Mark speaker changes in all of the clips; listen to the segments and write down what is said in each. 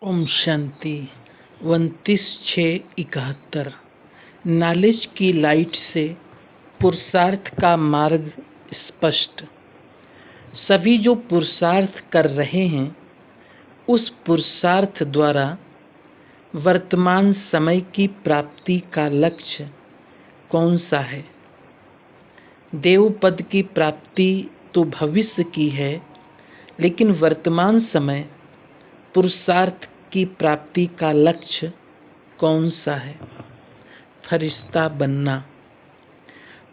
Speaker 1: Om Shanti 29/6/71। Knowledge की light से पुरुषार्थ का मार्ग स्पष्ट। सभी जो पुरुषार्थ कर रहे हैं उस पुरुषार्थ द्वारा वर्तमान समय की प्राप्ति का लक्ष्य कौन सा है? देव पद की प्राप्ति तो भविष्य की है, लेकिन वर्तमान समय पुरुषार्थ की प्राप्ति का लक्ष्य कौन सा है? फरिश्ता बनना।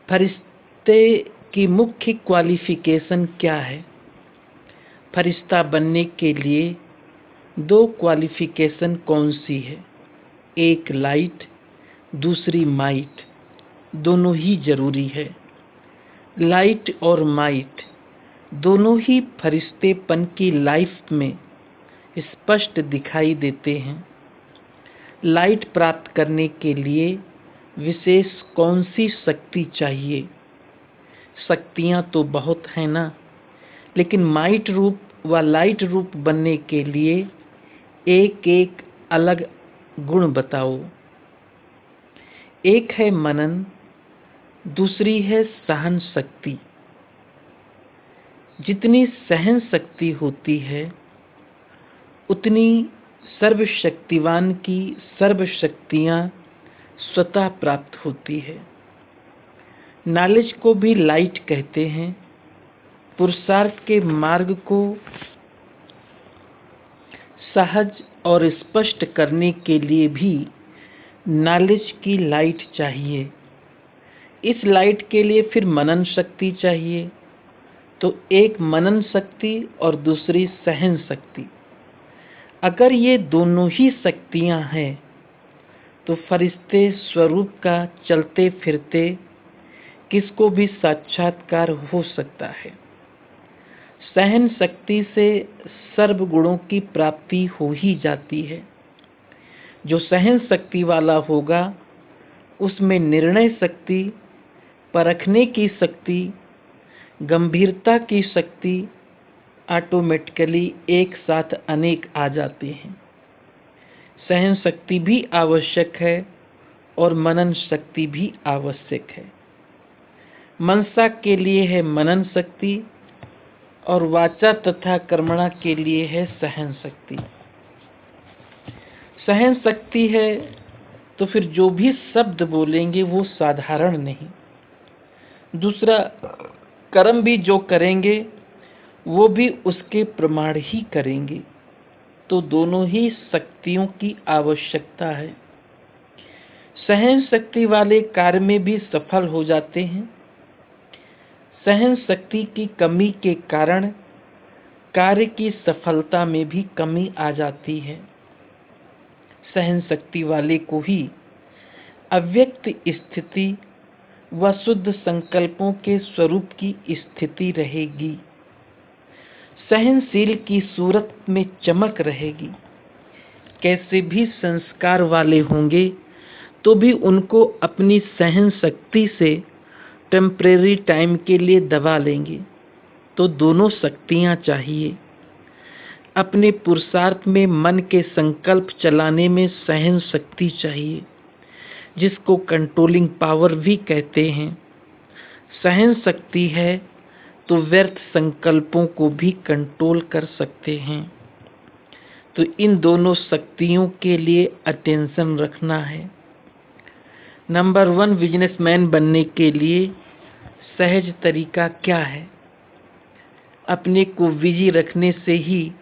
Speaker 1: फरिश्ते की मुख्य क्वालिफिकेशन क्या है? फरिश्ता बनने के लिए दो क्वालिफिकेशन कौन सी है? एक लाइट, दूसरी माइट। दोनों ही जरूरी है। लाइट और माइट दोनों ही फरिश्तेपन की लाइफ में स्पष्ट दिखाई देते हैं। लाइट प्राप्त करने के लिए विशेष कौन सी शक्ति चाहिए? शक्तियां तो बहुत हैं ना, लेकिन माइट रूप व लाइट रूप बनने के लिए एक एक अलग गुण बताओ। एक है मनन, दूसरी है सहन शक्ति। जितनी सहन शक्ति होती है उतनी सर्वशक्तिवान की सर्व शक्तियां स्वतः प्राप्त होती है। नॉलेज को भी लाइट कहते हैं। पुरुषार्थ के मार्ग को सहज और स्पष्ट करने के लिए भी नॉलेज की लाइट चाहिए। इस लाइट के लिए फिर मनन शक्ति चाहिए, तो एक मनन शक्ति और दूसरी सहन शक्ति। अगर ये दोनों ही शक्तियां हैं तो फरिश्ते स्वरूप का चलते फिरते किसको भी साक्षात्कार हो सकता है। सहन शक्ति से सर्व गुणों की प्राप्ति हो ही जाती है। जो सहन शक्ति वाला होगा उसमें निर्णय शक्ति, परखने की शक्ति, गंभीरता की शक्ति ऑटोमेटिकली एक साथ अनेक आ जाते हैं। सहन शक्ति भी आवश्यक है और मनन शक्ति भी आवश्यक है। मनसा के लिए है मनन शक्ति और वाचा तथा कर्मणा के लिए है सहन शक्ति। सहन शक्ति है तो फिर जो भी शब्द बोलेंगे वो साधारण नहीं। दूसरा, कर्म भी जो करेंगे वो भी उसके प्रमाण ही करेंगे। तो दोनों ही शक्तियों की आवश्यकता है। सहन शक्ति वाले कार्य में भी सफल हो जाते हैं। सहन शक्ति की कमी के कारण कार्य की सफलता में भी कमी आ जाती है। सहन शक्ति वाले को ही अव्यक्त स्थिति व शुद्ध संकल्पों के स्वरूप की स्थिति रहेगी। सहनशील की सूरत में चमक रहेगी। कैसे भी संस्कार वाले होंगे तो भी उनको अपनी सहन शक्ति से टेम्परेरी टाइम के लिए दबा लेंगे। तो दोनों शक्तियां चाहिए। अपने पुरुषार्थ में मन के संकल्प चलाने में सहन शक्ति चाहिए, जिसको कंट्रोलिंग पावर भी कहते हैं। सहन शक्ति है तो व्यर्थ संकल्पों को भी कंट्रोल कर सकते हैं। तो इन दोनों शक्तियों के लिए अटेंशन रखना है। नंबर 1 बिजनेसमैन बनने के लिए सहज तरीका क्या है? अपने को बिजी रखने से ही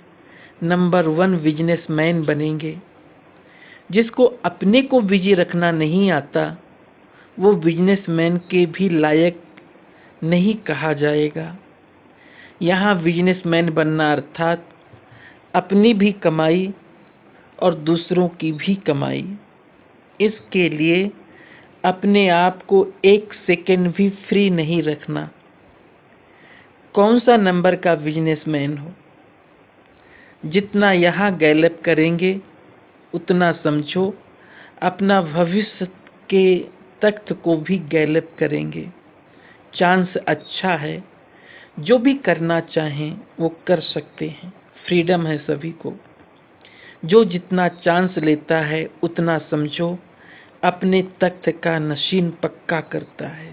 Speaker 1: नंबर 1 बिजनेसमैन बनेंगे। जिसको अपने को बिजी रखना नहीं आता वो बिजनेसमैन के भी लायक नहीं कहा जाएगा। यहाँ बिजनेसमैन बनना अर्थात अपनी भी कमाई और दूसरों की भी कमाई। इसके लिए अपने आप को एक सेकेंड भी फ्री नहीं रखना। कौन सा नंबर का बिजनेसमैन हो, जितना यहाँ गैलप करेंगे उतना समझो अपना भविष्य के तख्त को भी गैलप करेंगे। चांस अच्छा है, जो भी करना चाहें वो कर सकते हैं। फ्रीडम है सभी को। जो जितना चांस लेता है उतना समझो अपने तख्त का नशीन पक्का करता है।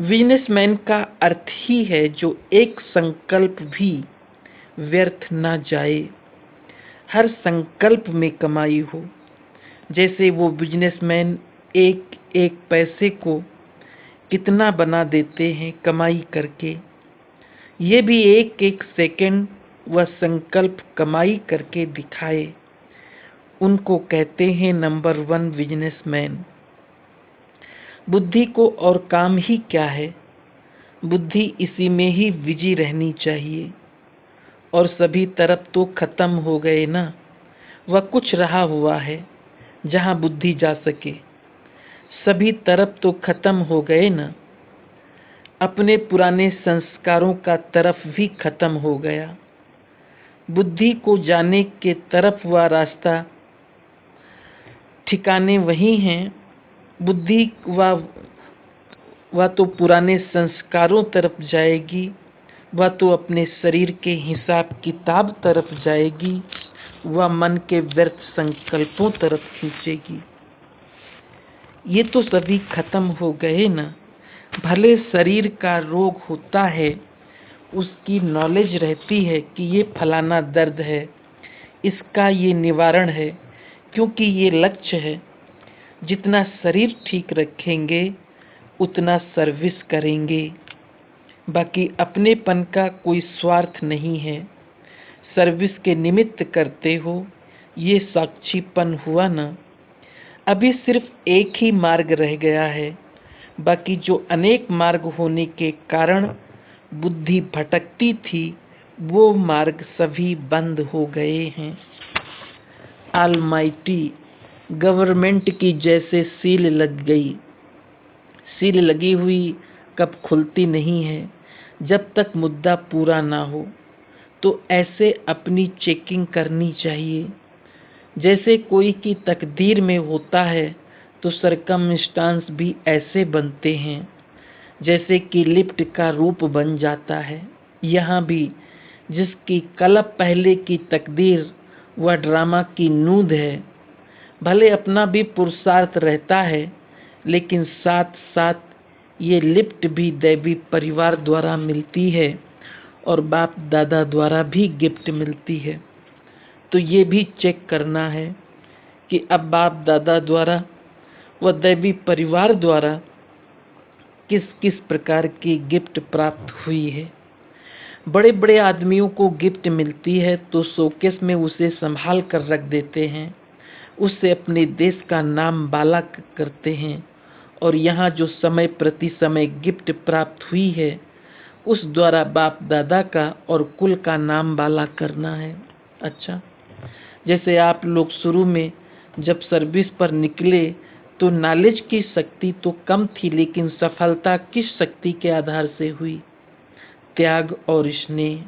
Speaker 1: बिजनेसमैन का अर्थ ही है जो एक संकल्प भी व्यर्थ ना जाए, हर संकल्प में कमाई हो। जैसे वो बिजनेसमैन एक एक पैसे को कितना बना देते हैं कमाई करके, ये भी एक एक सेकंड व संकल्प कमाई करके दिखाए, उनको कहते हैं नंबर 1 बिजनेसमैन। बुद्धि को और काम ही क्या है, बुद्धि इसी में ही बिजी रहनी चाहिए। और सभी तरफ तो खत्म हो गए ना, वह कुछ रहा हुआ है जहां बुद्धि जा सके। सभी तरफ तो खत्म हो गए ना, अपने पुराने संस्कारों का तरफ भी खत्म हो गया। बुद्धि को जाने के तरफ वह रास्ता ठिकाने वही हैं। बुद्धि वह तो पुराने संस्कारों तरफ जाएगी, वह तो अपने शरीर के हिसाब किताब तरफ जाएगी, वह मन के व्यर्थ संकल्पों तरफ खींचेगी। ये तो सभी खत्म हो गए ना। भले शरीर का रोग होता है, उसकी नॉलेज रहती है कि ये फलाना दर्द है, इसका ये निवारण है, क्योंकि ये लक्ष्य है। जितना शरीर ठीक रखेंगे उतना सर्विस करेंगे। बाकी अपनेपन का कोई स्वार्थ नहीं है, सर्विस के निमित्त करते हो, ये साक्षीपन हुआ ना। अभी सिर्फ एक ही मार्ग रह गया है, बाकी जो अनेक मार्ग होने के कारण बुद्धि भटकती थी, वो मार्ग सभी बंद हो गए हैं। ऑलमाइटी गवर्नमेंट की जैसे सील लग गई, सील लगी हुई कब खुलती नहीं है जब तक मुद्दा पूरा ना हो। तो ऐसे अपनी चेकिंग करनी चाहिए। जैसे कोई की तकदीर में होता है तो सरकमस्टांस भी ऐसे बनते हैं, जैसे कि लिफ्ट का रूप बन जाता है। यहाँ भी जिसकी कलप पहले की तकदीर वह ड्रामा की नूंद है। भले अपना भी पुरुषार्थ रहता है, लेकिन साथ साथ ये लिफ्ट भी दैवी परिवार द्वारा मिलती है और बाप दादा द्वारा भी गिफ्ट मिलती है। तो ये भी चेक करना है कि अब बाप दादा द्वारा व दैवी परिवार द्वारा किस किस प्रकार की गिफ्ट प्राप्त हुई है। बड़े बड़े आदमियों को गिफ्ट मिलती है तो शोकेस में उसे संभाल कर रख देते हैं, उससे अपने देश का नाम बाला करते हैं। और यहाँ जो समय प्रति समय गिफ्ट प्राप्त हुई है, उस द्वारा बाप दादा का और कुल का नाम बाला करना है। अच्छा, जैसे आप लोग शुरू में जब सर्विस पर निकले तो नॉलेज की शक्ति तो कम थी, लेकिन सफलता किस शक्ति के आधार से हुई? त्याग और स्नेह।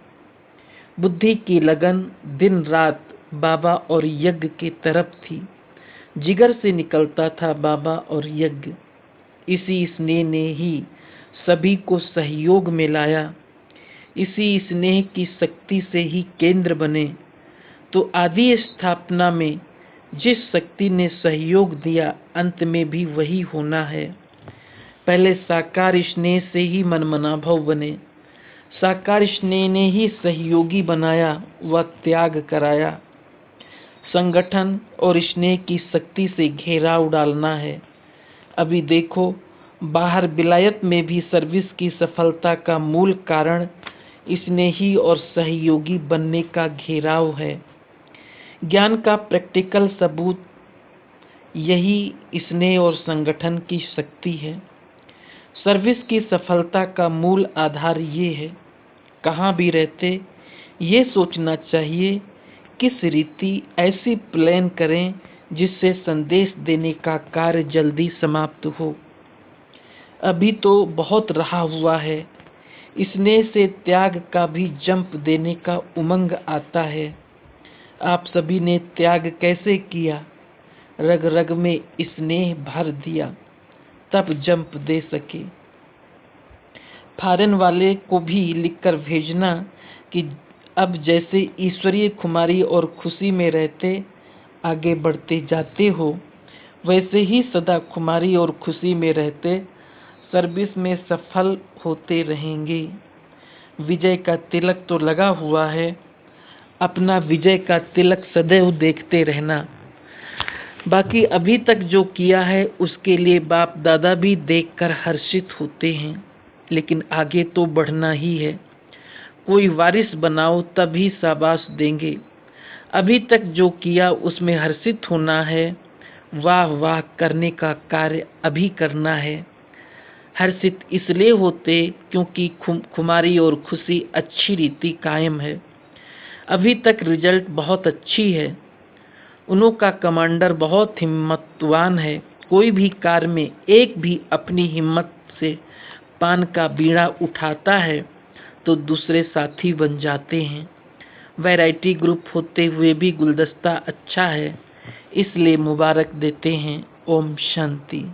Speaker 1: बुद्धि की लगन दिन रात बाबा और यज्ञ की तरफ थी, जिगर से निकलता था बाबा और यज्ञ। इसी स्नेह ने ही सभी को सहयोग में लाया, इसी स्नेह की शक्ति से ही केंद्र बने। तो आदि स्थापना में जिस शक्ति ने सहयोग दिया, अंत में भी वही होना है। पहले साकार स्नेह से ही मनमनाभव बने, साकार स्नेह ने ही सहयोगी बनाया व त्याग कराया। संगठन और स्नेह की शक्ति से घेराव डालना है। अभी देखो, बाहर विलायत में भी सर्विस की सफलता का मूल कारण स्नेही और सहयोगी बनने का घेराव है। ज्ञान का प्रैक्टिकल सबूत यही स्नेह और संगठन की शक्ति है। सर्विस की सफलता का मूल आधार ये है। कहाँ भी रहते ये सोचना चाहिए किस रीति ऐसी प्लान करें जिससे संदेश देने का कार्य जल्दी समाप्त हो। अभी तो बहुत रहा हुआ है, स्नेह से त्याग का भी जंप देने का उमंग आता है। आप सभी ने त्याग कैसे किया? रग रग में स्नेह भर दिया, तब जंप दे सके। फॉरेन वाले को भी लिखकर भेजना कि अब जैसे ईश्वरीय खुमारी और खुशी में रहते आगे बढ़ते जाते हो, वैसे ही सदा खुमारी और खुशी में रहते सर्विस में सफल होते रहेंगे। विजय का तिलक तो लगा हुआ है, अपना विजय का तिलक सदैव देखते रहना। बाकी अभी तक जो किया है उसके लिए बाप दादा भी देखकर हर्षित होते हैं, लेकिन आगे तो बढ़ना ही है। कोई वारिस बनाओ तभी शाबाश देंगे। अभी तक जो किया उसमें हर्षित होना है, वाह वाह करने का कार्य अभी करना है। हर्षित इसलिए होते क्योंकि खुमारी और खुशी अच्छी रीति कायम है। अभी तक रिजल्ट बहुत अच्छी है। उन्हों का कमांडर बहुत हिम्मतवान है। कोई भी कार्य में एक भी अपनी हिम्मत से पान का बीड़ा उठाता है तो दूसरे साथी बन जाते हैं। वैरायटी ग्रुप होते हुए भी गुलदस्ता अच्छा है, इसलिए मुबारक देते हैं। ओम शांति।